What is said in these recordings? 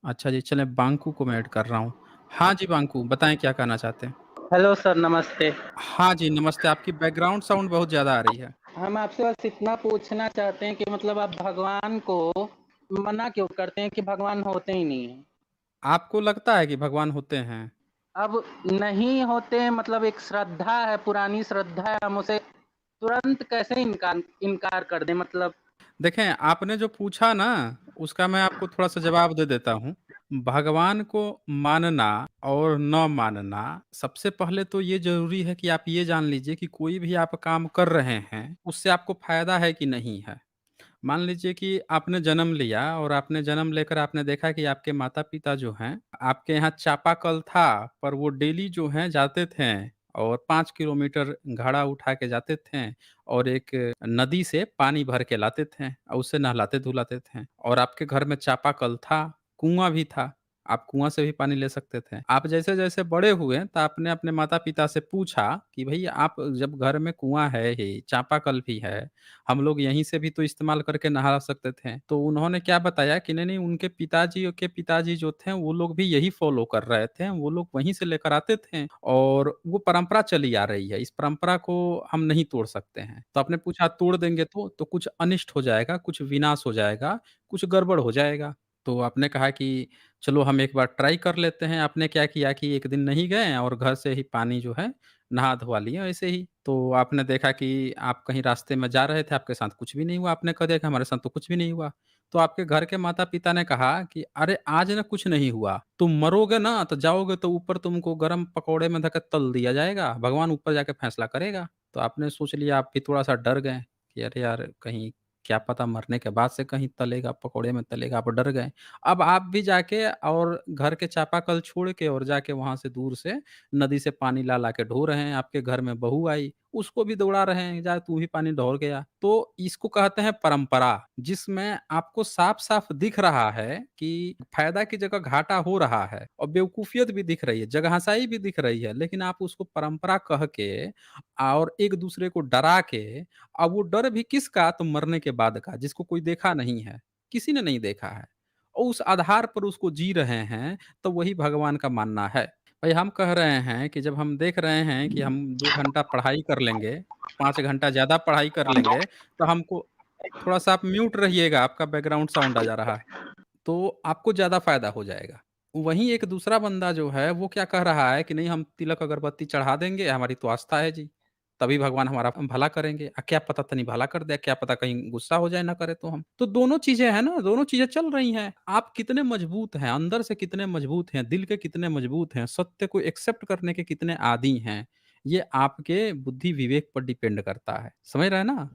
अच्छा जी, चलें बांकू को मैं ऐड कर रहा हूँ। हाँ जी, बांकू बताएँ क्या कहना चाहते हैं? हेलो सर, नमस्ते। हाँ जी, नमस्ते। आपकी बैकग्राउंड साउंड बहुत ज़्यादा आ रही है। हम आपसे बस इतना पूछना चाहते हैं कि मतलब आप भगवान को मना क्यों करते हैं कि भगवान होते ही नहीं हैं? आपको लगता है कि भगवान होते हैं? अब नहीं होते हैं मतलब एक श्रद्धा है, पुरानी श्रद्धा है, हम उसे तुरंत कैसे इनकार कर दें मतलब। देखें, आपने जो पूछा ना, उसका मैं आपको थोड़ा-सा जवाब दे देता हूँ। भगवान को मानना और ना मानना, सबसे पहले तो ये ज़रूरी है कि आप ये जान लीजिए कि कोई भी आप काम कर रहे हैं, उससे आपको फ़ायदा है कि नहीं है। मान लीजिए कि आपने जन्म लिया और आपने जन्म लेकर आपने देखा कि आपके माता-पिता जो हैं, आपके यहाँ चापाकल था, पर वो डेली जो हैं जाते थे और 5 किलोमीटर घड़ा उठा के जाते थे और एक नदी से पानी भर के लाते थे और उससे नहलाते-धुलाते थे और आपके घर में चापाकल था, कुआँ भी था, आप कुआँ से भी पानी ले सकते थे। आप जैसे-जैसे बड़े हुए तो आपने अपने माता-पिता से पूछा कि भई आप जब घर में कुआँ है ही, चापाकल भी है, हम लोग यहीं से भी तो इस्तेमाल करके नहा सकते थे। तो उन्होंने क्या बताया कि नहीं-नहीं उनके पिताजी के पिताजी जो थे वो लोग भी यही फ़ॉलो कर रहे थे। वो लोग वहीं से लेकर आते थे और वो परंपरा चली आ रही है। इस परंपरा को हम नहीं तोड़ सकते हैं। तो आपने पूछा तोड़ देंगे तो कुछ अनिष्ट हो जाएगा, कुछ विनाश हो जाएगा, कुछ गड़बड़ हो जाएगा। तो आपने कहा कि चलो हम एक बार ट्राई कर लेते हैं। आपने क्या किया कि एक दिन नहीं गए और घर से ही पानी जो है नहा-धुआ लिए ऐसे ही। तो आपने देखा कि आप कहीं रास्ते में जा रहे थे, आपके साथ कुछ भी नहीं हुआ। आपने कहा देखा हमारे साथ तो कुछ भी नहीं हुआ। तो आपके घर के माता-पिता ने कहा कि अरे आज ना कुछ नहीं हुआ, तुम मरोगे ना तो जाओगे तो ऊपर तुमको गरम पकौड़े में धके तल दिया जाएगा, भगवान ऊपर जाके फैसला करेगा। तो आपने सोच लिया आप भी थोड़ा-सा डर गए कि अरे यार कहीं क्या पता मरने के बाद से कहीं तलेगा, पकौड़े में तलेगा, आप डर गए। अब आप भी जाके और घर के चापाकल छोड़ के और जाके वहाँ से दूर से नदी से पानी ला-ला के ढो रहे हैं, आपके घर में बहू आई, उसको भी दौड़ा रहे हैं, जा तू भी पानी ढोर के आ। तो इसको कहते हैं परंपरा, जिसमें आपको साफ-साफ दिख रहा है कि फ़ायदा की जगह घाटा हो रहा है और बेवकूफ़ियत भी दिख रही है, जगहसाई भी दिख रही है, लेकिन आप उसको परंपरा कह के और एक-दूसरे को डरा के अब वो डर भी किसका? तो मरने के बाद का, जिसको कोई देखा नहीं है, किसी ने नहीं देखा है और उस आधार पर उसको जी रहे हैं, तो वही भगवान का मानना है। भई हम कह रहे हैं कि जब हम देख रहे हैं कि हम 2 घंटा पढ़ाई कर लेंगे, 5 घंटा ज़्यादा पढ़ाई कर लेंगे, तो हमको थोड़ा-सा आप म्यूट रहिएगा, आपका बैकग्राउंड साउंड आ जा रहा है, तो आपको ज़्यादा फ़ायदा हो जाएगा। वहीं एक दूसरा बंदा जो है, वो क्या कह रहा है कि नहीं हम तिलक अगरबत्ती चढ़ा देंगे, हमारी तो आस्था है जी, तभी भगवान हमारा भला करेंगे। क्या पता तनी भला कर दे, क्या पता कहीं गुस्सा हो जाए ना करे तो हम। तो दोनों चीज़ें हैं ना, दोनों चीज़ें चल रही हैं। आप कितने मजबूत हैं, अंदर से कितने मजबूत हैं, दिल के कितने मजबूत हैं, सत्य को एक्सेप्ट करने के कितने आदी हैं, ये आपके बुद्धि विवेक पर डिपेंड करता है। समझ रहे हैं ना?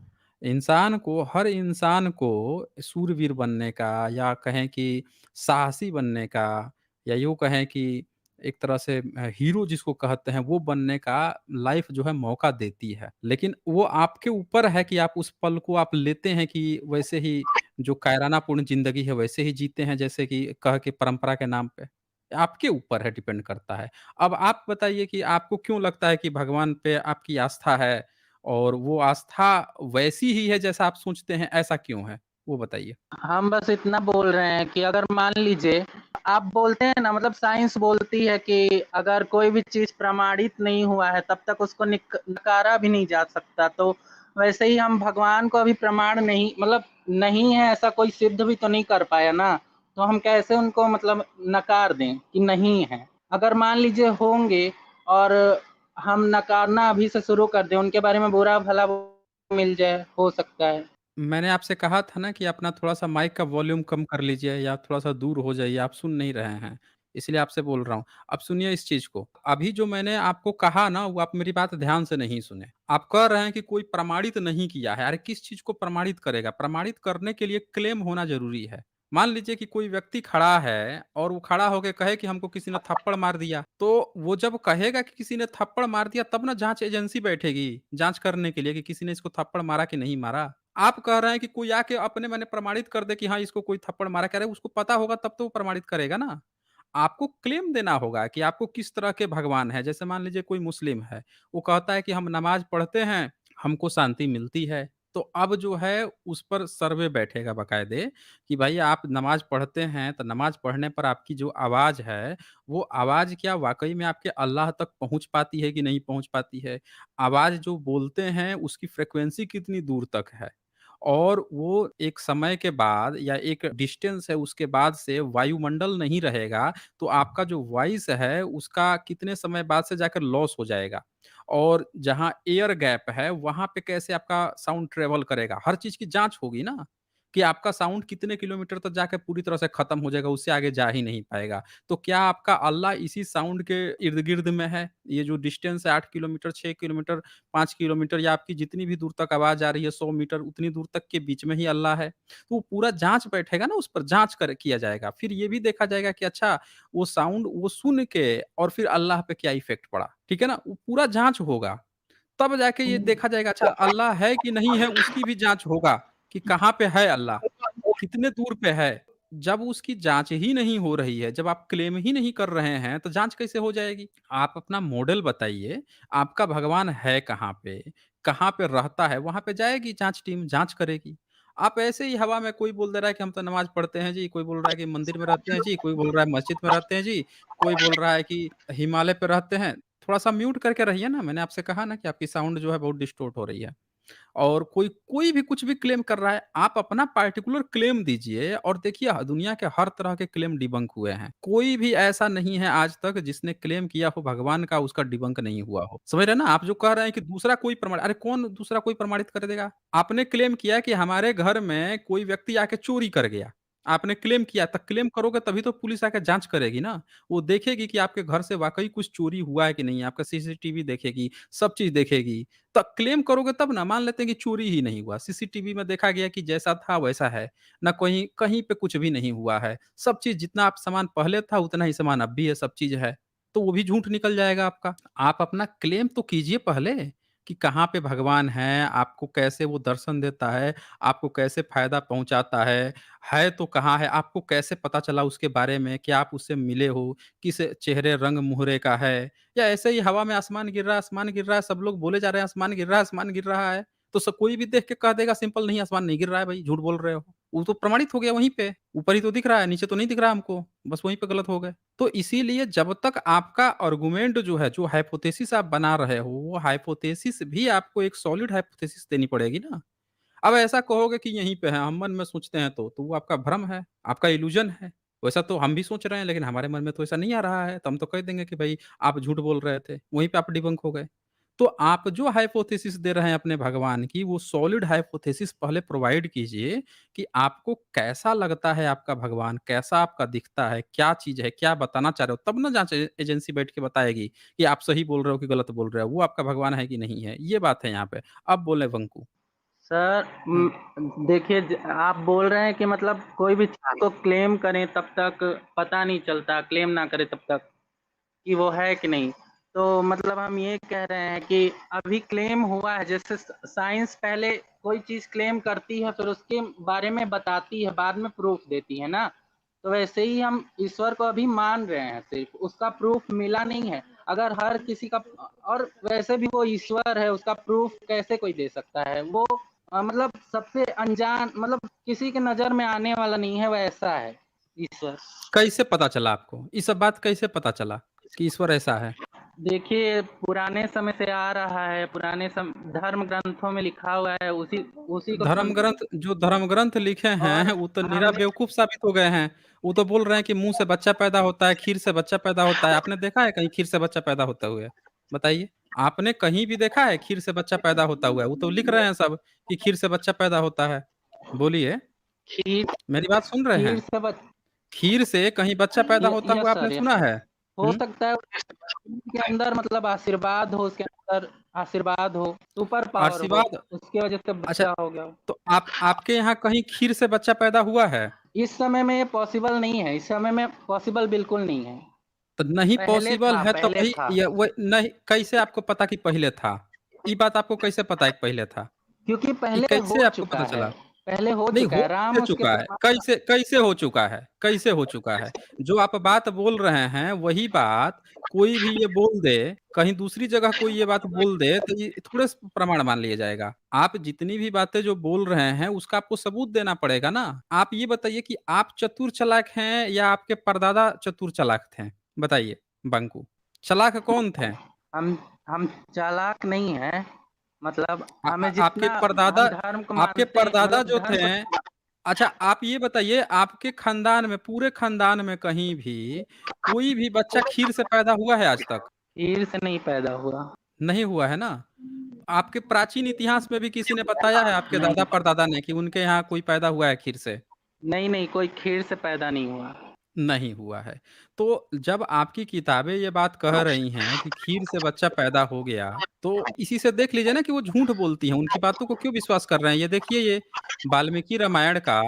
हर इंसान को शूरवीर बनने का या कहें कि साहसी बनने का या यूँ कहें कि एक तरह से हीरो जिसको कहते हैं वो बनने का लाइफ जो है मौका देती है। लेकिन वो आपके ऊपर है कि आप उस पल को आप लेते हैं कि वैसे ही जो कायरानापूर्ण ज़िंदगी है वैसे ही जीते हैं जैसे कि कह के परंपरा के नाम पे। आपके ऊपर है डिपेंड करता है। अब आप बताइए कि आपको क्यों लगता है कि भगवान पे आपकी आस्था है और वो आस्था वैसी ही है जैसा आप सोचते हैं, ऐसा क्यों है? वो बताइए? हम बस इतना बोल रहे हैं कि अगर मान लीजिए आप बोलते हैं ना मतलब साइंस बोलती है कि अगर कोई भी चीज़ प्रमाणित नहीं हुआ है तब तक उसको नकारा भी नहीं जा सकता। तो वैसे ही हम भगवान को अभी प्रमाण नहीं मतलब नहीं है ऐसा कोई सिद्ध भी तो नहीं कर पाया ना, तो हम कैसे उनको मतलब नकार दें कि नहीं है। अगर मान लीजिए होंगे और हम नकारना अभी से शुरू कर दें, उनके बारे में बुरा-भला मिल जाए, हो सकता है। मैंने आपसे कहा था ना कि अपना थोड़ा-सा माइक का वॉल्यूम कम कर लीजिए या थोड़ा-सा दूर हो जाइए, आप सुन नहीं रहे हैं, इसलिए आपसे बोल रहा हूँ। अब सुनिए इस चीज़ को, अभी जो मैंने आपको कहा ना, वो आप मेरी बात ध्यान से नहीं सुने। आप कह रहे हैं कि कोई प्रमाणित नहीं किया है, अरे किस चीज़ को प्रमाणित करेगा? प्रमाणित करने के लिए क्लेम होना ज़रूरी है। मान लीजिए कि कोई व्यक्ति खड़ा है और वो खड़ा होके कहे कि हमको किसी ने थप्पड़ मार दिया, तो वो जब कहेगा कि किसी ने थप्पड़ मार दिया, तब ना जाँच एजेंसी बैठेगी, जाँच करने के लिए कि किसी ने इसको थप्पड़ मारा कि नहीं मारा। आप कह रहे हैं कि कोई आके अपने मने प्रमाणित कर दे कि हाँ, इसको कोई थप्पड़ मारा, कह रहे उसको पता होगा तब तो वो प्रमाणित करेगा ना। आपको क्लेम देना होगा कि आपको किस तरह के भगवान हैं। जैसे मान लीजिए कोई मुस्लिम है, वो कहता है कि हम नमाज़ पढ़ते हैं, हमको शांति मिलती है। तो अब जो है उस पर सर्वे बैठेगा बाकायदे कि भाई आप नमाज़ पढ़ते हैं, तो नमाज़ पढ़ने पर आपकी जो आवाज़ है, वो आवाज़ क्या वाक़ई में आपके अल्लाह तक पहुँच पाती है कि नहीं पहुँच पाती है? आवाज़ जो बोलते हैं उसकी फ्रीक्वेंसी कितनी दूर तक है? और वो एक समय के बाद या एक डिस्टेंस है उसके बाद से वायुमंडल नहीं रहेगा, तो आपका जो वॉइस है उसका कितने समय बाद से जाकर लॉस हो जाएगा। और जहाँ एयर गैप है, वहाँ पे कैसे आपका साउंड ट्रैवल करेगा? हर चीज़ की जाँच होगी ना, कि आपका साउंड कितने किलोमीटर तक जाके पूरी तरह से खत्म हो जाएगा, उससे आगे जा ही नहीं पाएगा। तो क्या आपका अल्लाह इसी साउंड के इर्द-गिर्द में है? ये जो डिस्टेंस है 8 किलोमीटर, 6 किलोमीटर, 5 किलोमीटर या आपकी जितनी भी दूर तक आवाज़ आ रही है 100 मीटर, उतनी दूर तक के बीच में ही अल्लाह है। तो वो पूरा जाँच बैठेगा ना, उस पर जाँच कर किया जाएगा। फिर ये भी देखा जाएगा कि अच्छा वो साउंड वो सुन के और फिर अल्लाह पे क्या इफ़ेक्ट पड़ा, ठीक है ना? वो पूरा जाँच होगा। तब जाके ये देखा जाएगा अच्छा अल्लाह है कि नहीं है उसकी भी जाँच होगा, कि कहाँ पे है अल्लाह, कितने दूर पे है। जब उसकी जाँच ही नहीं हो रही है, जब आप क्लेम ही नहीं कर रहे हैं, तो जाँच कैसे हो जाएगी? आप अपना मॉडल बताइए, आपका भगवान है कहाँ पे रहता है, वहाँ पे जाएगी जाँच टीम, जाँच करेगी। आप ऐसे ही हवा में कोई बोल दे रहा है कि हम तो नमाज़ पढ़ते हैं जी, कोई बोल रहा है कि मंदिर में रहते हैं जी, कोई बोल रहा है मस्जिद में रहते हैं जी, कोई बोल रहा है कि हिमालय पे रहते हैं। थोड़ा-सा म्यूट करके रहिए ना, मैंने आपसे कहा ना कि आपकी साउंड जो है बहुत डिस्टॉर्ट हो रही है। और कोई कोई भी कुछ भी क्लेम कर रहा है, आप अपना पार्टिकुलर क्लेम दीजिए और देखिए दुनिया के हर तरह के क्लेम डिबंक हुए हैं। कोई भी ऐसा नहीं है आज तक जिसने क्लेम किया हो भगवान का उसका डिबंक नहीं हुआ हो। समझ रहे हैं ना? आप जो कह रहे हैं कि दूसरा कोई प्रमाण अरे कौन दूसरा कोई प्रमाणित कर देगा? आपने क्लेम किया कि हमारे घर में कोई व्यक्ति आके चोरी कर गया। आपने क्लेम किया, तो क्लेम करोगे तभी तो पुलिस आके जाँच करेगी ना। वो देखेगी कि आपके घर से वाक़ई कुछ चोरी हुआ है कि नहीं, आपका सीसीटीवी देखेगी, सब चीज़ देखेगी। तो क्लेम करोगे तब ना, मान लेते हैं कि चोरी ही नहीं हुआ, सीसीटीवी में देखा गया कि जैसा था वैसा है, ना कहीं कहीं पे कुछ भी नहीं हुआ है, सब चीज़ जितना आप सामान पहले था उतना ही सामान अब भी है, सब चीज़ है, तो वो भी झूठ निकल जाएगा आपका। आप अपना क्लेम तो कीजिए पहले कि कहाँ पे भगवान हैं, आपको कैसे वो दर्शन देता है, आपको कैसे फ़ायदा पहुँचाता है तो कहाँ है, आपको कैसे पता चला उसके बारे में, क्या आप उससे मिले हो, किस चेहरे रंग-मुहरे का है या ऐसे ही हवा में आसमान गिर रहा है, सब लोग बोले जा रहे हैं आसमान गिर रहा है, आसमान गिर रहा है। तो कोई भी देख के कह देगा सिंपल नहीं आसमान नहीं गिर रहा है भाई, झूठ बोल रहे हो। वो तो प्रमाणित हो गया वहीं पे, ऊपर ही तो दिख रहा है, नीचे तो नहीं दिख रहा हमको, बस वहीं पे गलत हो गए। तो इसीलिए जब तक आपका आर्गुमेंट जो है, जो हाइपोथेसिस आप बना रहे हो, वो हाइपोथेसिस भी आपको एक सॉलिड हाइपोथेसिस देनी पड़ेगी ना। अब ऐसा कहोगे कि यहीं पे है, हम मन में सोचते हैं तो वो आपका भ्रम है, आपका इल्यूज़न है। वैसा तो हम भी सोच रहे हैं लेकिन हमारे मन में तो ऐसा नहीं आ रहा है, तो हम तो कह देंगे कि भई आप झूठ बोल रहे थे, वहीं पे आप डिबंक हो गए। तो आप जो हाइपोथेसिस दे रहे हैं अपने भगवान की, वो सॉलिड हाइपोथेसिस पहले प्रोवाइड कीजिए कि आपको कैसा लगता है आपका भगवान, कैसा आपका दिखता है, क्या चीज़ है, क्या बताना चाह रहे हो, तब ना जाँच एजेंसी बैठ के बताएगी कि आप सही बोल रहे हो कि गलत बोल रहे हो, वो आपका भगवान है कि नहीं है, ये बात है यहाँ पे। अब बोलें वंकू। सर हुँ। देखिए आप बोल रहे हैं कि मतलब कोई भी चीज़ को क्लेम करें तब तक पता नहीं चलता, क्लेम ना करें तब तक कि वो है कि नहीं। तो मतलब हम ये कह रहे हैं कि अभी क्लेम हुआ है, जैसे साइंस पहले कोई चीज़ क्लेम करती है, फिर उसके बारे में बताती है, बाद में प्रूफ देती है ना। तो वैसे ही हम ईश्वर को अभी मान रहे हैं, सिर्फ उसका प्रूफ मिला नहीं है। अगर हर किसी का और वैसे भी वो ईश्वर है, उसका प्रूफ कैसे कोई दे सकता है? वो मतलब सबसे अनजान, मतलब किसी के नज़र में आने वाला नहीं है, वैसा है ईश्वर। कैसे पता चला आपको? ये सब बात कैसे पता चला कि ईश्वर ऐसा है? देखिए, पुराने समय से आ रहा है, पुराने धर्म ग्रंथों में लिखा हुआ है, उसी उसी को सुन धर्म ग्रंथ लिखे हैं, और वो तो निरा हमने बेवकूफ़ साबित हो गए हैं। वो तो बोल रहे हैं कि मुँह से बच्चा पैदा होता है, खीर से बच्चा पैदा होता है। आपने देखा है कहीं खीर से बच्चा पैदा होते हुए? बताइए। आपने कहीं भी देखा है खीर से बच्चा पैदा होता हुआ? वो तो लिख रहे हैं सब कि खीर से बच्चा पैदा होता है। बोलिए, खीर मेरी बात सुन रहे खीर हैं? से बच खीर से कहीं बच्चा पैदा होता हुआ यस आपने सर, यस सुना सर। है? हो हुँ? सकता है उसके अंदर मतलब आशीर्वाद हो, उसके अंदर आशीर्वाद हो, सुपर पावर हो, आशीर्वाद उसकी वज़ह से अच्छा, बच्चा हो गया हो। तो आप आपके यहाँ कहीं खीर से बच्चा पैदा हुआ है? इस समय में ये पॉसिबल नहीं है, इस समय में पॉसिबल बिल्कुल नहीं है। तो नहीं पॉसिबल है तो पहले वही था। ये वो नहीं कैसे आपको पता कि पहले था? ये बात आपको कैसे पता है कि पहले था? क्योंकि ये पहले हो कैसे आपको पता चुका है, चला? पहले हो नहीं चुका हो है, राम कैसे उसके चुका है? प्रमाण। कैसे कैसे हो चुका है? कैसे हो चुका है? जो आप बात बोल रहे हैं वही बात कोई भी ये बोल दे, कहीं दूसरी जगह कोई ये बात बोल दे, तो ये थोड़े प्रमाण मान लिया जाएगा। आप जितनी भी बातें जो बोल रहे हैं, उसका आपको सबूत देना पड़ेगा ना। आप ये बताइए कि आप चतुर चालाक हैं या आपके परदादा चतुर चालाक थे? बताइए बांकू, चालाक कौन थे? हम हम चालाक नहीं है, मतलब हमें आपके जितना परदादा, हम धर्म को आपके मानते हैं, परदादा मतलब जो धर्म थे, को अच्छा आप ये बताइए, आपके खानदान में, पूरे खानदान में कहीं भी कोई भी बच्चा खीर से पैदा हुआ है आज तक? खीर से नहीं पैदा हुआ। नहीं हुआ है ना। आपके प्राचीन इतिहास में भी किसी ने बताया है, आपके दादा नहीं, परदादा ने, कि उनके यहाँ कोई पैदा हुआ है खीर से? नहीं, नहीं, कोई खीर से पैदा नहीं हुआ। नहीं हुआ है। तो जब आपकी किताबें ये बात कह रही हैं कि खीर से बच्चा पैदा हो गया, तो इसी से देख लीजिए ना कि वो झूठ बोलती हैं। उनकी बातों को क्यों विश्वास कर रहे हैं? ये देखिए, ये वाल्मीकि रामायण का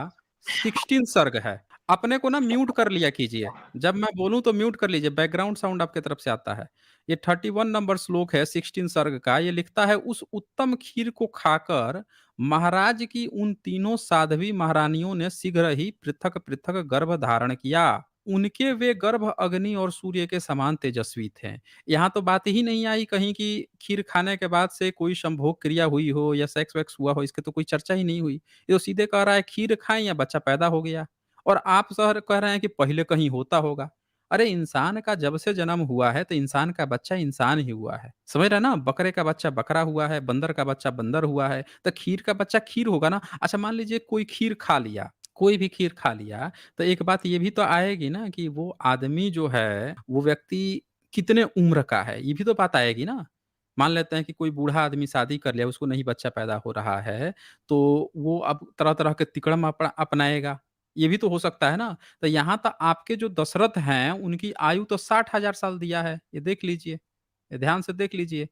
16 सर्ग है। अपने को ना म्यूट कर लिया कीजिए। जब मैं बोलूँ तो म्यूट कर लीजिए, बैकग्राउंड साउंड आपकी तरफ से आता है। ये 31 नंबर श्लोक है 16 सर्ग का। ये लिखता है, उस उत्तम खीर को खाकर महाराज की उन तीनों साध्वी महारानियों ने शीघ्र ही पृथक पृथक गर्भ धारण किया। उनके वे गर्भ अग्नि और सूर्य के समान तेजस्वी थे। यहाँ तो बात ही नहीं आई कहीं कि खीर खाने के बाद से कोई संभोग क्रिया हुई हो या सेक्स वैक्स हुआ हो, इसके तो कोई चर्चा ही नहीं हुई। ये तो सीधे कह रहा है खीर खाएं या बच्चा पैदा हो गया। और आप सर कह रहे हैं कि पहले कहीं होता होगा। अरे इंसान का जब से जन्म हुआ है तो इंसान का बच्चा इंसान ही हुआ है, समझ रहे हैं ना। बकरे का बच्चा बकरा हुआ है, बंदर का बच्चा बंदर हुआ है, तो खीर का बच्चा खीर होगा ना। अच्छा मान लीजिए कोई खीर खा लिया, कोई भी खीर खा लिया, तो एक बात ये भी तो आएगी ना कि वो आदमी जो है, वो व्यक्ति कितने उम्र का है, ये भी तो बात आएगी ना। मान लेते हैं कि कोई बूढ़ा आदमी शादी कर लिया, उसको नहीं बच्चा पैदा हो रहा है, तो वो अब तरह तरह के तिकड़म अपनाएगा। ये भी तो हो सकता है ना। तो यहाँ तो आपके जो दशरथ हैं, उनकी आयु तो 60,000 साल दिया है। ये देख लीजिए, ये ध्यान से देख लीजिए।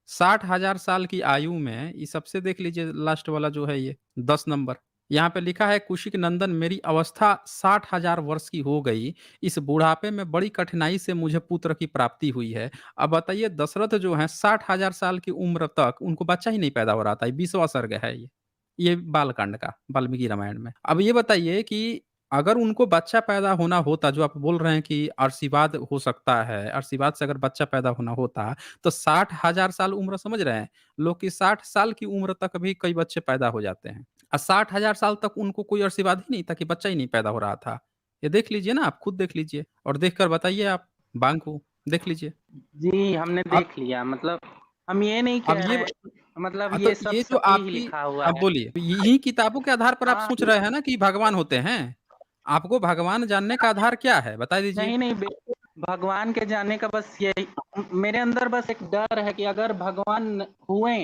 60,000 साल की आयु में ये सबसे देख लीजिए, लास्ट वाला जो है ये 10 नंबर। यहाँ पे लिखा है, कुशिक नंदन मेरी अवस्था 60,000 वर्ष की हो गई। इस बुढ़ापे में बड़ी कठिनाई से मुझे पुत्र की प्राप्ति हुई है। अब बताइए दशरथ जो हैं 60,000 साल की उम्र तक उनको बच्चा ही नहीं पैदा हो रहा था। ये 20वां सर्ग है ये बालकांड का, वाल्मीकि रामायण में। अब ये बताइए कि अगर उनको बच्चा पैदा होना होता, जो आप बोल रहे हैं कि आशीर्वाद हो सकता है, आशीर्वाद से अगर बच्चा पैदा होना होता, तो 60,000 साल उम्र समझ रहे हैं? लोग की 60 साल की उम्र तक भी कई बच्चे पैदा हो जाते हैं। 60,000 साल तक उनको कोई आशीर्वाद ही नहीं था कि बच्चा ही नहीं पैदा हो रहा था। ये देख लीजिए ना, आप खुद देख लीजिए और देखकर बताइए आप, बांकू, देख लीजिए। जी, हमने अब देख लिया, मतलब हम ये नहीं अब कह ये रहे हैं, मतलब तो ये सब ये जो सही ही आपकी, लिखा हुआ अब है। बोलिए, यही किताबों के आधार पर आप हाँ, सोच रहे हैं ना कि भगवान होते हैं? आपको भगवान जानने का आधार क्या है? बता दीजिए। नहीं, नहीं, बिल्कुल भगवान के जानने का बस यही, मेरे अंदर बस एक डर है कि अगर भगवान हुए,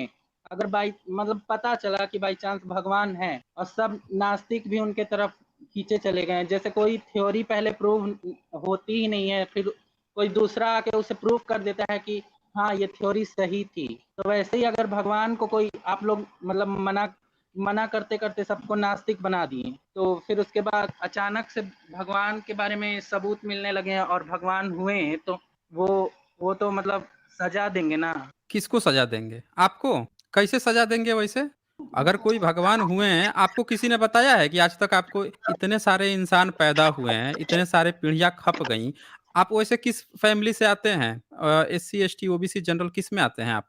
अगर बाई मतलब पता चला कि बाई चांस भगवान है और सब नास्तिक भी उनके तरफ खींचे चले गए, जैसे कोई थ्योरी पहले प्रूव होती ही नहीं है, फिर कोई दूसरा आके उसे प्रूव कर देता है कि हाँ ये थ्योरी सही थी। तो वैसे ही अगर भगवान को कोई आप लोग मतलब मना मना करते करते सबको नास्तिक बना दिए, तो फिर उसके बाद अचानक से भगवान के बारे में सबूत मिलने लगे हैं और भगवान हुए हैं, तो वो वो तो मतलब सजा देंगे ना। किसको सजा देंगे? आपको? कैसे सजा देंगे वैसे? अगर कोई भगवान हुए हैं, आपको किसी ने बताया है कि आज तक आपको इतने सारे इंसान पैदा हुए हैं, इतने सारे पीढ़ियाँ खप गईं, आप वैसे किस फैमिली से आते हैं? एससी, एसटी, ओबीसी, जनरल किस में आते हैं आप?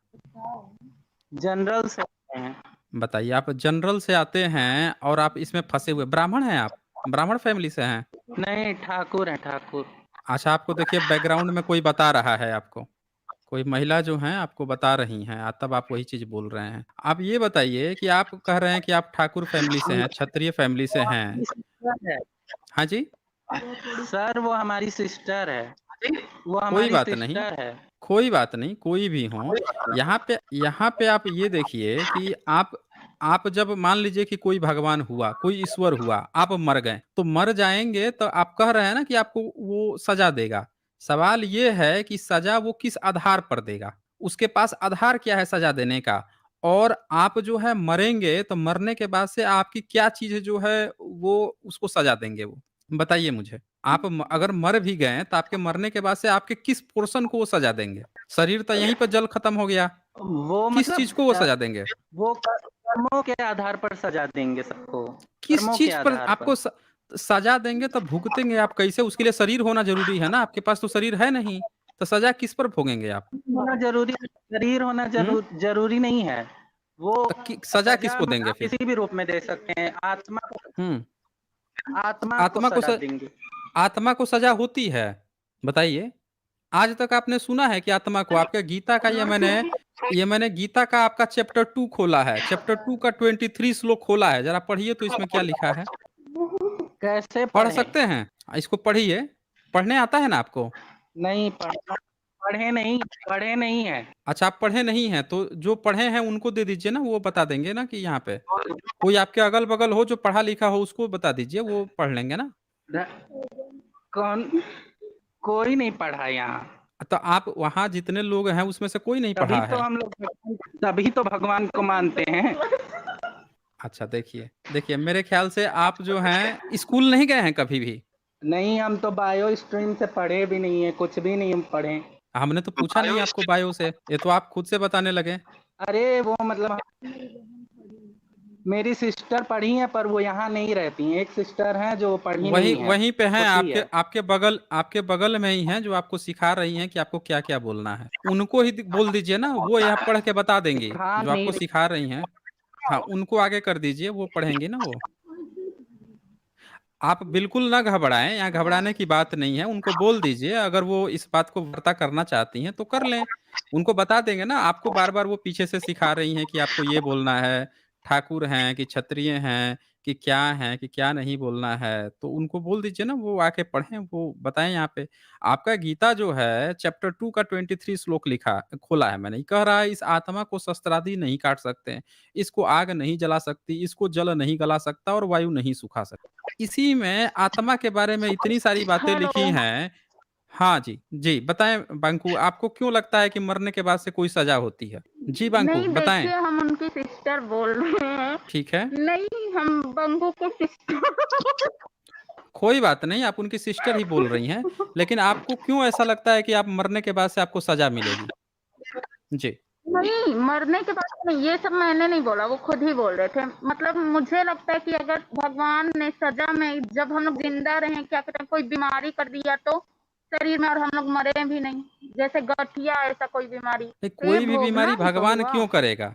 जनरल से हैं। बताइए, आप जनरल से आते हैं और आप इसमें फँसे हुए ब्राह्मण हैं आप? ब्राह्मण फैमिली से हैं? नहीं, ठाकुर हैं ठाकुर। अच्छा, आपको देखिए बैकग्राउंड में कोई बता रहा है आपको। कोई महिला जो हैं आपको बता रही हैं, तब आप वही चीज़ बोल रहे हैं। आप ये बताइए कि आप कह रहे हैं कि आप ठाकुर फैमिली से हैं, क्षत्रिय फैमिली से हैं। हमारी सिस्टर है हाँ जी? सर, वो हमारी सिस्टर है, वो कोई हमारी बात नहीं, सिस्टर है। कोई बात नहीं, कोई भी हो। यहाँ पे आप ये देखिए कि आप जब मान लीजिए कि कोई भगवान हुआ, कोई ईश्वर हुआ, आप मर गए, तो मर जाएँगे तो आप कह रहे हैं ना कि आपको वो सज़ा देगा। सवाल ये है कि सज़ा वो किस आधार पर देगा? उसके पास आधार क्या है सज़ा देने का? और आप जो है मरेंगे, तो मरने के बाद से आपकी क्या चीज़ जो है वो उसको सज़ा देंगे वो? बताइए मुझे। आप अगर मर भी गए तो आपके मरने के बाद से आपके किस पोर्शन को वो सजा देंगे? शरीर तो यहीं पर जल खत्म हो गया। वो किस मतलब चीज़ को वो सजा देंगे? वो कर्मों के आधार पर सजा देंगे सबको, किस कर्मों के चीज़ पर आधार पर। आपको सजा देंगे, तो भुगतेंगे आप कैसे? उसके लिए शरीर होना ज़रूरी है ना, आपके पास तो शरीर है नहीं। तो सजा किस पर भोगेंगे आप? होना ज़रूरी शरीर होना हुँ? ज़रूरी नहीं है। वो तो सजा सज़ा किसको देंगे आप फिर? किसी भी रूप में दे सकते हैं। हुँ। आत्मा को आत्मा को सज़ा स देंगे। आत्मा को सजा होती है? बताइए। आज तक आपने सुना है कि आत्मा को आपके गीता का ये मैंने गीता का आपका चैप्टर 2 खोला है। चैप्टर 2 का 23 श्लोक खोला है। ज़रा पढ़िए तो इसमें क्या लिखा है? कैसे पढ़ पढ़ें? सकते हैं? इसको पढ़िए। पढ़ने आता है ना आपको? नहीं पढ़े नहीं हैं। अच्छा आप पढ़े नहीं हैं, तो जो पढ़े हैं उनको दे दीजिए ना, वो बता देंगे ना कि यहाँ पे। कोई आपके अगल-बगल हो जो पढ़ा-लिखा हो उसको बता दीजिए, वो पढ़ लेंगे ना। ध कौन कोई नहीं पढ़ा यहाँ। तो आप वहाँ जितने लोग हैं उसमें से कोई नहीं पढ़ा है? तभी तो भगवान को मानते हैं। अच्छा देखिए, देखिए मेरे ख़्याल से आप जो हैं स्कूल नहीं गए हैं कभी भी? नहीं, हम तो बायो स्ट्रीम से पढ़े भी नहीं है, कुछ भी नहीं हम पढ़े। हमने तो पूछा नहीं आपको बायो से, ये तो आप खुद से बताने लगे। अरे वो मतलब मेरी सिस्टर पढ़ी हैं पर वो यहाँ नहीं रहती हैं। एक सिस्टर हैं जो पढ़ी वहीं नहीं है, वहीं पे हैं छोटी आपके है। आपके बगल में ही हैं जो आपको सिखा रही हैं कि आपको क्या-क्या बोलना है। उनको ही बोल दीजिए ना, वो यहाँ पढ़ के बता देंगी, सिखा जो नहीं आपको रही। सिखा रही हैं। हाँ, उनको आगे कर दीजिए, वो पढ़ेंगी ना वो। आप बिल्कुल ना घबराएँ, यहाँ घबराने की बात नहीं है, उनको बोल दीजिए अगर वो इस बात को वार्ता करना चाहती हैं, तो कर लें। उनको बता देंगे ना, आपको बार-बार वो पीछे से सिखा रही हैं कि आपको ये बोलना है, ठाकुर हैं कि क्षत्रिय हैं, कि क्या हैं, कि क्या नहीं बोलना है। तो उनको बोल दीजिए ना, वो आके पढ़ें, वो बताएँ यहाँ पे। आपका गीता जो है चैप्टर 2 का 23 श्लोक खोला है मैंने, ये कह रहा है इस आत्मा को शस्त्रादि नहीं काट सकते, इसको आग नहीं जला सकती, इसको जल नहीं गला सकता और वायु नहीं सुखा सकता। इसी में आत्मा के बारे में इतनी सारी बातें हेलो। लिखी हैं। हाँ जी, जी बताएँ बांकू आपको क्यों लगता है कि मरने के बाद से कोई सज़ा होती है? जी बांकू नहीं बताएँ। देखिए, हम उनकी सिस्टर बोल रहे हैं। ठीक है, नहीं, हम बंगू के सिस्टर। कोई बात नहीं आप उनकी सिस्टर ही बोल रही हैं, लेकिन आपको क्यों ऐसा लगता है कि आप मरने के बाद से आपको सज़ा मिलेगी? जी। नहीं, मरने के बाद नहीं, ये सब मैंने नहीं बोला, वो खुद ही बोल रहे थे। मतलब मुझे लगता है कि अगर भगवान ने सजा में जब हम लोग जिंदा रहे, क्या कहते हैं, कोई बीमारी कर दिया तो शरीर में, और हम लोग मरे भी नहीं, जैसे गठिया ऐसा कोई बीमारी, नहीं, तो ये कोई भी भोगना बीमारी ही तो भगवान हुआ। क्यों करेगा?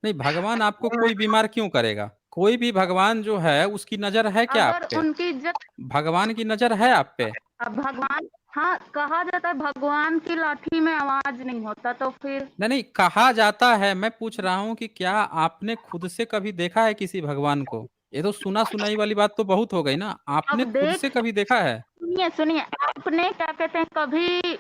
नहीं, भगवान आपको कोई बीमार क्यों करेगा? कोई भी भगवान जो है उसकी नज़र है क्या आप अगर पे? उनकी इज्जत, भगवान की नज़र है आप पे? अब भगवान, हाँ, कहा जाता है भगवान की लाठी में आवाज नहीं होता, तो फिर नहीं, नहीं, कहा जाता है, मैं पूछ रहा हूँ कि क्या आपने खुद से कभी देखा है किसी भगवान को? ये तो सुना-सुनाई वाली बात तो बहुत हो गई ना, अब आपने खुद से देख, कभी देखा है? सुनिए, आपने क्या कहते हैं कभी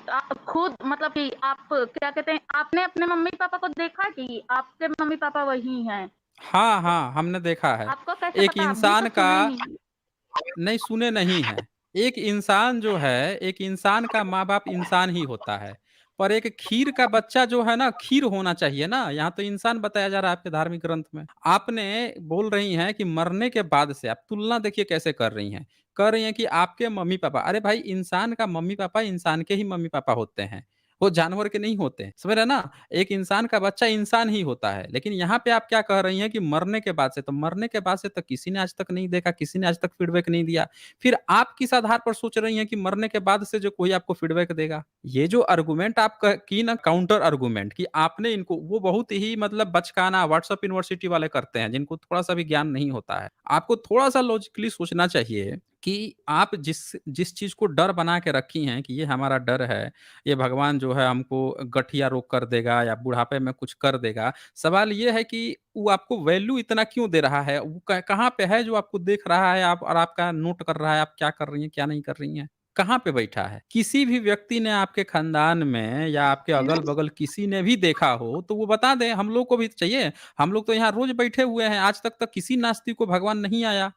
खुद, मतलब कि आप क्या कहते हैं, आपने अपने मम्मी-पापा को देखा कि आपके मम्मी-पापा वही हैं? हाँ, हाँ, हमने देखा है। आपको कैसे एक पता? आप भी तो इंसान का सुने ही। नहीं, सुने नहीं हैं। एक इंसान जो है, एक इंसान का माँ-बाप इंसान ही होता है। पर एक खीर का बच्चा जो है ना, खीर होना चाहिए ना, यहाँ तो इंसान बताया जा रहा है आपके धार्मिक ग्रंथ में। आपने बोल रही हैं कि मरने के बाद से आप तुलना देखिए कैसे कर रही हैं। कह रही हैं कि आपके मम्मी-पापा अरे भाई इंसान का मम्मी-पापा इंसान के ही मम्मी-पापा होते हैं। वो जानवर के नहीं होते हैं, समझ रहे हैं ना? एक इंसान का बच्चा इंसान ही होता है। लेकिन यहाँ पे आप क्या कह रही हैं कि मरने के बाद से, तो मरने के बाद से तो किसी ने आज तक नहीं देखा, किसी ने आज तक फीडबैक नहीं दिया। फिर आप किस आधार पर सोच रही हैं कि मरने के बाद से जो कोई आपको फीडबैक देगा? ये जो आर्गुमेंट आप की ना काउंटर आर्गुमेंट कि आपने इनको वो बहुत ही मतलब बचकाना व्हाट्सएप यूनिवर्सिटी वाले करते हैं, जिनको थोड़ा-सा भी ज्ञान नहीं होता है। आपको थोड़ा-सा लॉजिकली सोचना चाहिए कि आप जिस जिस चीज़ को डर बना के रखी हैं कि ये हमारा डर है, ये भगवान जो है हमको गठिया रोग कर देगा या बुढ़ापे में कुछ कर देगा। सवाल ये है कि वो आपको वैल्यू इतना क्यों दे रहा है? वो कहाँ पे है जो आपको देख रहा है आप और आपका नोट कर रहा है, आप क्या कर रही हैं, क्या नहीं कर रही हैं? कहाँ पे बैठा है? किसी भी व्यक्ति ने आपके खानदान में या आपके अगल-बगल किसी ने भी देखा हो, तो वो बता दें, हम लोग को भी चाहिए। हम लोग तो यहाँ रोज़ बैठे हुए हैं, आज तक तो किसी नास्तिक को भगवान नहीं आया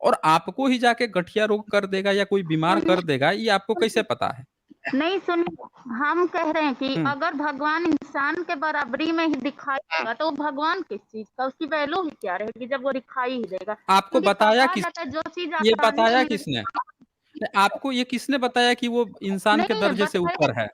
और आपको ही जाके गठिया रोग कर देगा या कोई बीमार कर देगा, ये आपको कैसे पता है? नहीं, सुनिए, हम कह रहे हैं कि हुँ। अगर भगवान इंसान के बराबरी में ही दिखाई देगा, तो वो भगवान किस चीज़ का? उसकी वैल्यू ही क्या रहेगी जब वो दिखाई ही देगा? आपको क्योंकि बताया कहा किस जाता है जो चीज़ ये आसानी से बताया मिल, किसने? आपको ये किसने बताया कि वो इंसान के नहीं दर्जे से बताया, ऊपर है?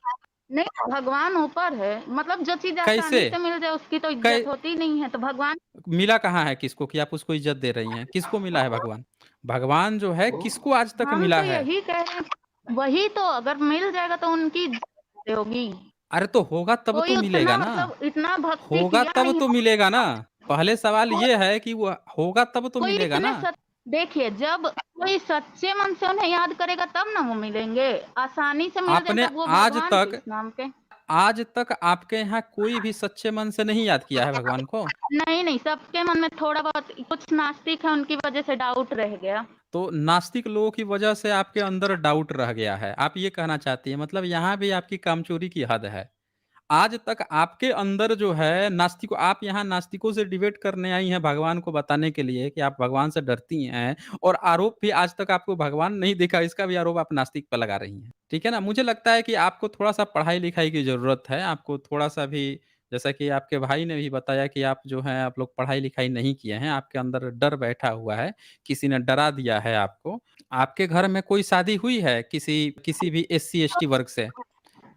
नहीं, भगवान ऊपर है, मतलब जो चीज़ कैसे? आसानी से मिल जाए उसकी तो कै इज़्ज़त होती नहीं है, तो भगवान, मिला कहाँ है किसको कि आप उसको इज़्ज़त दे रही हैं? किसको मिला है भगवान? भगवान जो है किसको आज तक हम मिला तो है? यही कह रहे हैं, वही तो अगर मिल जाएगा तो उनकी, से होगी? अरे तो होगा तब तो कोई मिलेगा उतना ना, मतलब इतना भक्ति होगा किया तब नहीं तो होगा। मिलेगा ना। पहले सवाल ये है कि वो होगा तब तो कोई मिलेगा इतने ना। सच देखिए, जब कोई सच्चे मन से उन्हें याद करेगा तब ना वो मिलेंगे। आसानी से मिल जाए आपने तब वो आज भगवान तक किस नाम के? आज तक आपके यहाँ कोई भी सच्चे मन से नहीं याद किया है भगवान को? नहीं, नहीं, सबके मन में थोड़ा बहुत कुछ नास्तिक है उनकी वजह से डाउट रह गया। तो नास्तिक लोगों की वजह से आपके अंदर डाउट रह गया है। आप ये कहना चाहती हैं मतलब यहाँ भी आपकी कामचोरी की हद है। आज तक आपके अंदर जो है नास्तिकों आप यहाँ नास्तिकों से डिबेट करने आई हैं भगवान को बताने के लिए कि आप भगवान से डरती हैं और आरोप भी आज तक आपको भगवान नहीं दिखा, इसका भी आरोप आप नास्तिक पे लगा रही हैं। ठीक है ना? मुझे लगता है कि आपको थोड़ा-सा पढ़ाई-लिखाई की ज़रूरत है। आपको थोड़ा-सा भी जैसा कि आपके भाई ने भी बताया कि आप जो हैं आप लोग पढ़ाई-लिखाई नहीं किए हैं, आपके अंदर डर बैठा हुआ है, किसी ने डरा दिया है आपको। आपके घर में कोई शादी हुई है किसी किसी भी एससी-एसटी वर्ग से?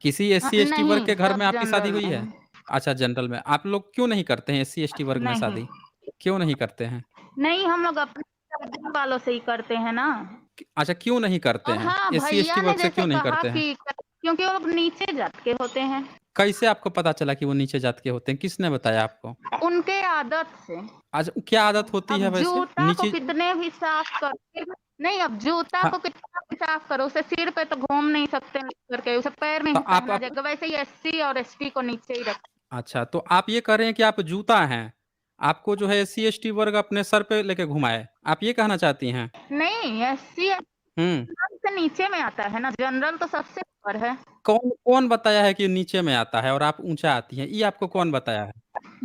किसी एससी-एसटी वर्ग नहीं, के घर में सब आपकी शादी जनरल हुई में है? है। अच्छा जनरल में। आप लोग क्यों नहीं करते हैं एससी-एसटी वर्ग में नहीं, शादी? क्यों नहीं करते हैं? नहीं हम लोग अपने परिवार वालों से ही करते हैं ना। अच्छा क्यों नहीं करते और हैं? हाँ, एससी-एसटी भैया ने वर्ग से जैसे क्यों नहीं कहा करते हैं? कि क्योंकि वो लोग नीचे जात के होते हैं, कैसे आपको पता चला कि वो नीचे जात के होते हैं? किसने बताया आपको? उनके आदत से। आज क्या आदत होती अब है वैसे? जूता को नीचे कितने भी साफ करो नहीं, अब जूता हाँ, को कितना भी साफ करो, उसे सिर पे तो घूम नहीं सकते करके, उसे पैर में तो ही आप पहना आप जाएगा। वैसे ही एससी और एसटी को नीचे ही रख अच्छा, तो आप ये कह रहे हैं कि आप जूता हैं। आपको जो है एससी-एसटी वर्ग अपने सर पे लेके घुमाए। आप ये कहना चाहती हैं? नहीं, एससी हुँ। से नीचे में आता है ना, जनरल तो सबसे ऊपर है। कौन कौन बताया है कि नीचे में आता है और आप ऊँचा आती हैं? ये आपको कौन बताया है?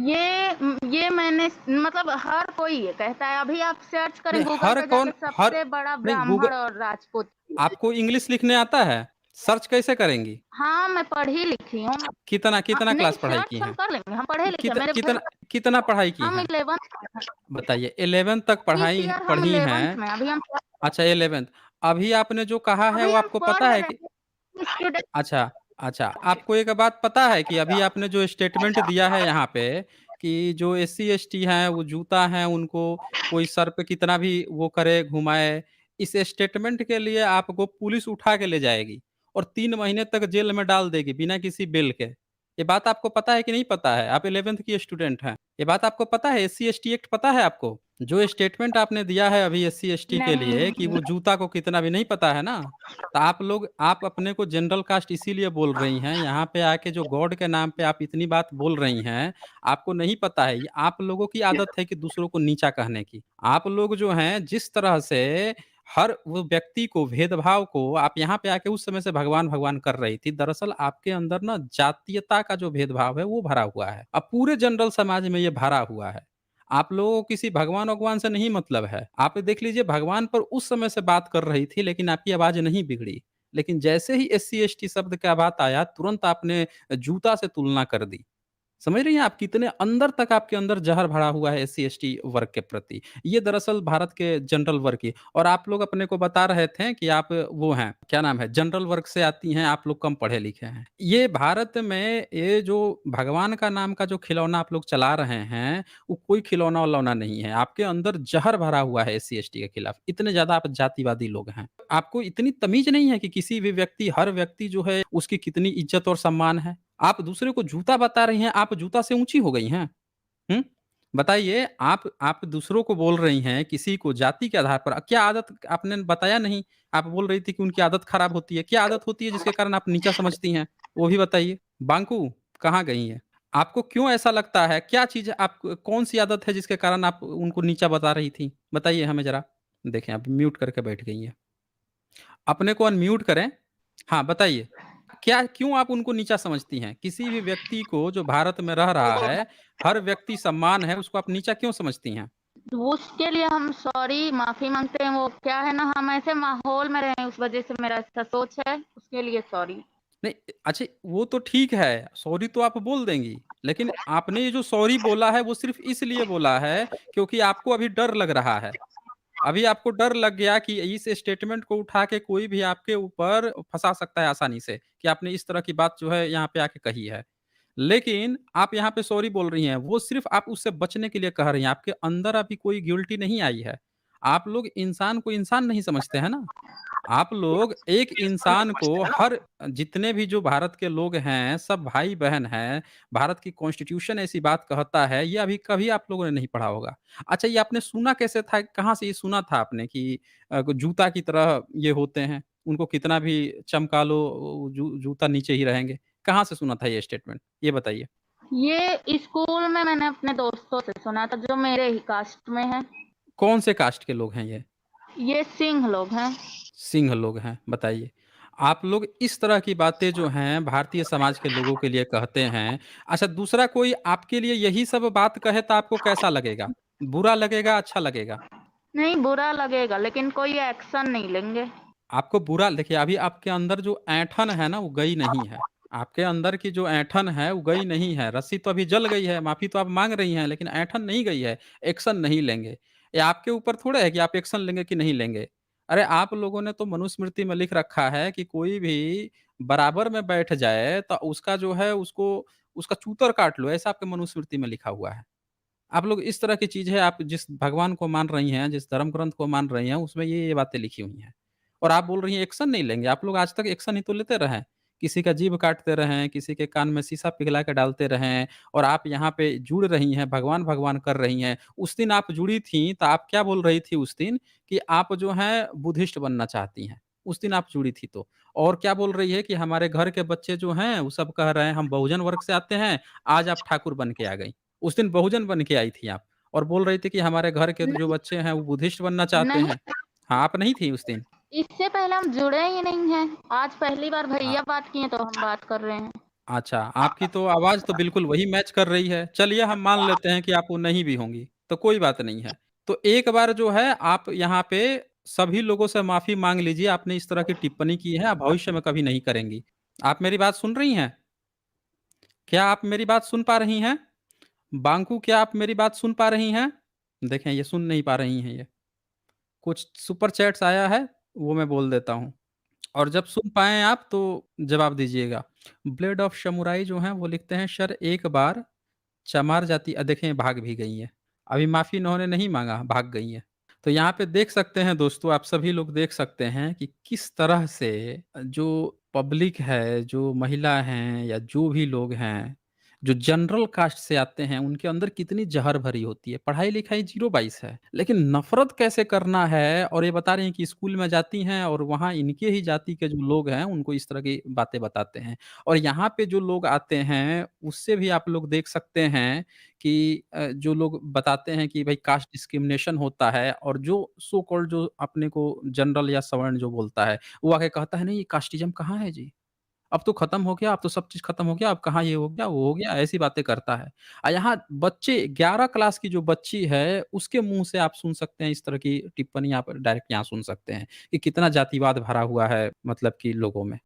ये मैंने मतलब हर कोई ये कहता है। अभी आप सर्च करें नहीं, गूगल हर पे कौन जाके हर सबसे बड़ा नहीं गूगल ब्राह्मण और राजपूत। आपको इंग्लिश लिखने आता है? सर्च कैसे करेंगी? हाँ, मैं पढ़ी लिखी हूँ। कितना कितना नहीं क्लास पढ़ाई की सर्च हम हैं? कर लेंगे, हम पढ़े लिखे हैं। मेरे कितना भैया कितना पढ़ाई की हम हैं? 11th बताइए 11th तक इस पढ़ाई ईयर हम पढ़ी 11th हैं। में अच्छा 11th अभी आपने जो कहा है अभी वो हम आपको पढ़ पता है रहे कि हैं स्टूडेंट। अच्छा, अच्छा आपको एक बात पता है कि अभी आपने जो स्टेटमेंट दिया है यहाँ पे कि जो एससी-एसटी हैं वो जूता हैं उनको कोई सर पे कितना भी वो करे घुमाए, इस स्टेटमेंट के लिए आपको पुलिस उठा के ले जाएगी और 3 महीने तक जेल में डाल देगी बिना किसी बेल के। ये बात आपको पता है कि नहीं पता है? आप 11th की स्टूडेंट हैं। ये बात आपको पता है एससी-एसटी एक्ट पता है आपको? जो स्टेटमेंट आपने दिया है अभी एससी-एसटी के लिए कि नहीं, वो जूता को कितना भी नहीं पता है ना? तो आप अपने को जनरल कास्ट इसीलिए बोल रही हैं, यहाँ पे आके जो गॉड के नाम पे आप इतनी बात बोल रही हैं, आपको नहीं पता है, ये आप लोगों की आदत है कि दूसरों को नीचा कहने की। आप लोग जो हैं, जिस तरह से हर वो व्यक्ति को, भेदभाव को आप यहाँ पे आके उस समय से भगवान-भगवान कर रही थी, दरअसल आपके अंदर ना जातीयता का जो भेदभाव है, वो भरा हुआ है। अब पूरे जनरल समाज में ये भरा हुआ है। आप लोगों को किसी भगवान-वगवान से नहीं मतलब है। आप देख लीजिए भगवान पर उस समय से बात कर रही थी लेकिन आपकी आवाज़ नहीं बिगड़ी। लेकिन जैसे ही एससी-एसटी शब्द का बात आया तुरंत आपने जूता से तुलना कर दी। समझ रही हैं आप कितने अंदर तक आपके अंदर ज़हर भरा हुआ है एससी-एसटी वर्ग के प्रति। ये दरअसल भारत के जनरल वर्ग की और आप लोग अपने को बता रहे थे कि आप वो हैं, क्या नाम है, जनरल वर्ग से आती हैं, आप लोग कम पढ़े-लिखे हैं। ये भारत में ये जो भगवान का नाम का जो खिलौना आप लोग चला रहे हैं, वो कोई खिलौना-विलौना नहीं है। आपके अंदर ज़हर भरा हुआ है एससी-एसटी के खिलाफ। इतने ज़्यादा आप जातिवादी लोग हैं। आपको इतनी तमीज़ नहीं है कि किसी भी व्यक्ति हर व्यक्ति जो है उसकी कितनी इज़्ज़त और सम्मान है। आप दूसरे को जूता बता रही हैं, आप जूता से ऊँची हो गई हैं। हुँ? बताइए आप दूसरों को बोल रही हैं किसी को जाति के आधार पर क्या आदत आपने बताया नहीं? आप बोल रही थी कि उनकी आदत खराब होती है। क्या आदत होती है जिसके कारण आप नीचा समझती हैं? वो भी बताइए। बांकू, कहाँ गई हैं? आपको क्यों ऐसा लगता है? क्या चीज़ आप कौन-सी आदत है जिसके कारण आप उनको नीचा बता रही थी? बताइए हमें ज़रा। देखें, अब म्यूट करके बैठ गई हैं। अपने को अनम्यूट करें। हाँ, बताइए। क्या क्यों आप उनको नीचा समझती हैं? किसी भी व्यक्ति को जो भारत में रह रहा है, हर व्यक्ति समान है, उसको आप नीचा क्यों समझती हैं? उसके लिए हम सॉरी माफ़ी माँगते हैं। वो क्या है ना, हम ऐसे माहौल में रहे उस वज़ह से मेरा ऐसा सोच है, उसके लिए सॉरी। नहीं, अच्छा वो तो ठीक है, सॉरी तो आप बोल देंगी, लेकिन आपने ये जो सॉरी बोला है, वो सिर्फ़ इसलिए बोला है क्योंकि आपको अभी डर लग रहा है। अभी आपको डर लग गया कि इस स्टेटमेंट को उठा के कोई भी आपके ऊपर फँसा सकता है आसानी से, कि आपने इस तरह की बात जो है यहाँ पे आके कही है। लेकिन आप यहाँ पे सॉरी बोल रही हैं, वो सिर्फ़ आप उससे बचने के लिए कह रही हैं, आपके अंदर अभी कोई गिल्टी नहीं आई है। आप लोग इंसान को इंसान नहीं समझते हैं ना। आप लोग एक इंसान को हर जितने भी जो भारत के लोग हैं, सब भाई-बहन हैं। भारत की कॉन्स्टिट्यूशन ऐसी बात कहता है, ये अभी कभी आप लोगों ने नहीं पढ़ा होगा। अच्छा, ये आपने सुना कैसे था? कहाँ से ये सुना था आपने कि जूता की तरह ये होते हैं, उनको कितना भी चमका लो, जूता नीचे ही रहेंगे। कहाँ से सुना था ये स्टेटमेंट? ये बताइए। ये स्कूल में मैंने अपने दोस्तों से सुना था जो मेरे ही कास्ट में हैं। कौन से कास्ट के लोग हैं ये? ये सिंह लोग हैं। सिंह लोग हैं, बताइए। आप लोग इस तरह की बातें जो हैं भारतीय समाज के लोगों के लिए कहते हैं। अच्छा, दूसरा कोई आपके लिए यही सब बात कहे तो आपको कैसा लगेगा? बुरा लगेगा, अच्छा लगेगा? नहीं, बुरा लगेगा लेकिन कोई एक्शन नहीं लेंगे। आपको बुरा देखिए, अभी आपके अंदर जो ऐंठन है ना, वो गई नहीं है। आपके अंदर की जो ऐंठन है, वो गई नहीं है। रस्सी तो अभी जल गई है, माफ़ी तो आप माँग रही हैं, लेकिन ऐंठन नहीं गई है, एक्शन नहीं लेंगे। ये आपके ऊपर थोड़ा है कि आप एक्शन लेंगे कि नहीं लेंगे। अरे, आप लोगों ने तो मनुस्मृति में लिख रखा है कि कोई भी बराबर में बैठ जाए, तो उसका जो है उसको उसका चूतर काट लो, ऐसा आपके मनुस्मृति में लिखा हुआ है। आप लोग इस तरह की चीज़ है, आप जिस भगवान को मान रही हैं, जिस धर्म ग्रंथ को मान रही हैं, उसमें ये बातें लिखी हुई हैं। और आप बोल रही हैं एक्शन नहीं लेंगे, आप लोग आज तक एक्शन ही तो लेते रहे हैं। किसी का जीभ काटते रहे हैं, किसी के कान में शीशा पिघला के डालते रहे हैं और आप यहाँ पे जुड़ रही हैं, भगवान-भगवान कर रही हैं। उस दिन आप जुड़ी थीं, तो आप क्या बोल रही थी उस दिन कि आप जो हैं बुद्धिस्ट बनना चाहती हैं। उस दिन आप जुड़ी थी तो। और क्या बोल रही है कि हमारे घर के बच्चे जो हैं, वो सब कह रहे हैं हम बहुजन वर्ग से आते हैं, आज आप ठाकुर बन के आ गई। उस दिन बहुजन बन के आई थी आप और बोल रही थी कि हमारे घर के जो नहीं, बच्चे हैं वो बुद्धिस्ट बनना चाहते नहीं, हैं। हाँ, आप नहीं थी उस दिन? इससे पहले हम जुड़े ही नहीं हैं। आज पहली बार अ, भैया बात किए तो हम बात कर रहे हैं। अच्छा, आपकी तो आवाज़ तो बिल्कुल वही मैच कर रही है। चलिए हम मान लेते हैं कि आप वो नहीं भी होंगी, तो कोई बात नहीं है। तो एक बार जो है आप यहाँ पे सभी लोगों से माफ़ी माँग लीजिए, आपने इस तरह की टिप्पणी की है, आप भविष्य में कभी नहीं करेंगी। आप मेरी बात सुन रही हैं? क्या आप मेरी बात सुन पा रही हैं? बांकू, क्या आप मेरी बात सुन पा रही हैं? देखें, ये सुन नहीं पा रही हैं ये। कुछ सुपर चैट्स आया है, वो मैं बोल देता हूँ और जब सुन पाएँ आप तो जवाब दीजिएगा। ब्लेड ऑफ समुराई जो हैं वो लिखते हैं सर एक बार चमार जाती देखें भाग भी गई हैं। अभी माफ़ी इन्होंने नहीं माँगा, भाग गई हैं। तो यहाँ पे देख सकते हैं दोस्तों, आप सभी लोग देख सकते हैं कि किस तरह से जो पब्लिक है, जो महिला हैं या जो भी लोग हैं, जो जनरल कास्ट से आते हैं, उनके अंदर कितनी ज़हर भरी होती है। पढ़ाई-लिखाई 0-22 है, लेकिन नफ़रत कैसे करना है और ये बता रही हैं कि स्कूल में जाती हैं और वहाँ इनके ही जाति के जो लोग हैं, उनको इस तरह की बातें बताते हैं। और यहाँ पे जो लोग आते हैं, उससे भी आप लोग देख सकते हैं कि जो लोग बताते हैं कि भई कास्ट डिस्क्रिमिनेशन होता है और जो सो कॉल्ड जो अपने को जनरल या सवर्ण जो बोलता है, वो आके कहता है नहीं ये कास्टिज़्म कहाँ है जी? अब तो खत्म हो गया, अब तो सब चीज़ खत्म हो गया, अब कहाँ ये हो गया, वो हो गया, ऐसी बातें करता है। यहाँ बच्चे 11 क्लास की जो बच्ची है, उसके मुँह से आप सुन सकते हैं इस तरह की टिप्पणी आप डायरेक्ट यहाँ सुन सकते हैं कि कितना जातिवाद भरा हुआ है मतलब कि लोगों में।